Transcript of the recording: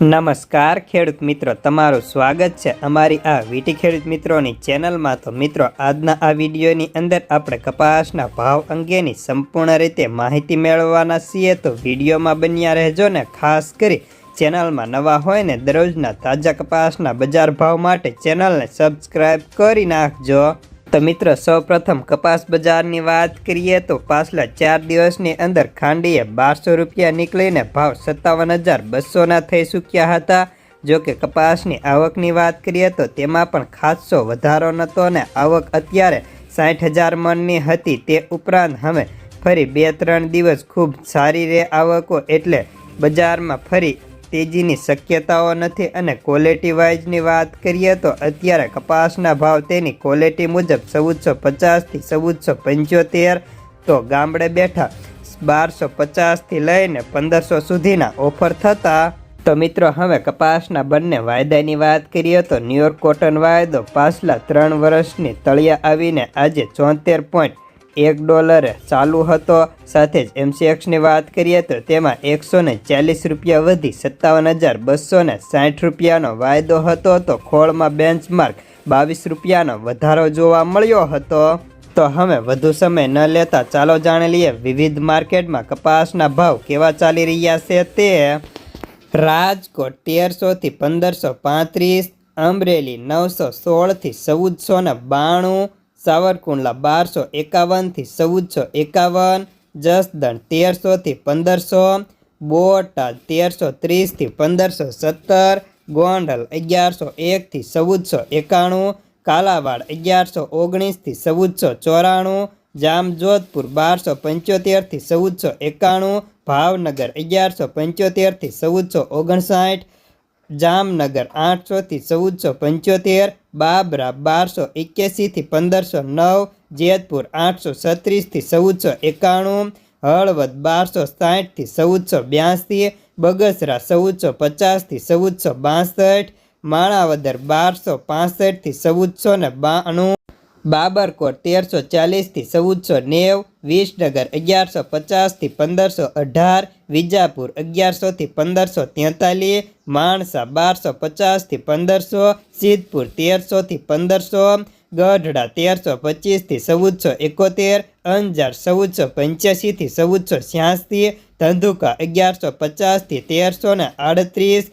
નમસ્કાર ખેડૂત મિત્રો, તમારું સ્વાગત છે અમારી આ વીટી ખેડૂત મિત્રોની ચેનલમાં। તો મિત્રો, આજના આ વિડીયોની અંદર આપણે કપાસના ભાવ અંગેની સંપૂર્ણ રીતે માહિતી મેળવવાના છીએ। તો વિડીયોમાં બન્યા રહેજો ને ખાસ કરી ચેનલમાં નવા હોય ને દરરોજના તાજા કપાસના બજાર ભાવ માટે ચેનલને સબસ્ક્રાઈબ કરી નાખજો। તો મિત્રો, સૌપ્રથમ કપાસ બજારની વાત કરીએ તો પાછલા 4 દિવસની અંદર ખાંડીએ 1200 રૂપિયા નીકળીને ભાવ 57,200ના થઈ ચૂક્યા હતા। જો કે કપાસની આવકની વાત કરીએ તો તેમાં પણ ખાસો વધારો નહોતો ને આવક અત્યારે 60,000 મણની હતી। તે ઉપરાંત હવે ફરી 2-3 દિવસ ખૂબ સારી રહે આવકો, એટલે બજારમાં ફરી તેજીની શક્યતાઓ નથી। અને ક્વોલિટી વાઇઝની વાત કરીએ તો અત્યારે કપાસના ભાવ તેની ક્વોલિટી મુજબ 1450 થી 1475, તો ગામડે બેઠા 1250 થી લઈને 1500 સુધીના ઓફર થતા। તો મિત્રો, હવે કપાસના બંને વાયદાની વાત કરીએ તો ન્યુયોર્ક કોટન વાયદો પાછલા 3 વર્ષની તળિયા આવીને આજે $74.1 ચાલુ હતો। સાથે જ MCXની વાત કરીએ તો તેમાં 140 રૂપિયા વધી 57,260 રૂપિયાનો વાયદો હતો। તો ખોળમાં બેન્ચમાર્ક 22 રૂપિયાનો વધારો જોવા મળ્યો હતો। તો હવે વધુ સમય ન લેતા ચાલો જાણી લઈએ વિવિધ માર્કેટમાં કપાસના ભાવ કેવા ચાલી રહ્યા છે તે। રાજકોટ 1300 થી 1535, અમરેલી 916 થી 1492, સાવરકુંડલા 1251 થી 1451, જસદણ 1300 થી 1500, બોટાદ 1330 થી 1517, ગોંડલ 1101 થી 1491, કાલાવાડ 1119 થી 1494, જામજોધપુર 1275 થી 1491, ભાવનગર 1175 થી 1459, જામનગર 800 થી 1475, બાબરા 1281 થી 1509, જેતપુર 836 થી 1491, હળવદ 1260 થી 1482, બગસરા 1450 થી 1462, માણાવદર 1265 થી 1492, બાબરકોટ 1340 થી 1490, વિસનગર 1150 થી 1518, વિજાપુર 1100 થી 1543, માણસા 1250 થી 1500, સિદ્ધપુર 1300 થી 1500, ગઢડા 1325 થી 1471, અંજાર 1485 થી 1486, ધંધુકા 1150 થી 1338,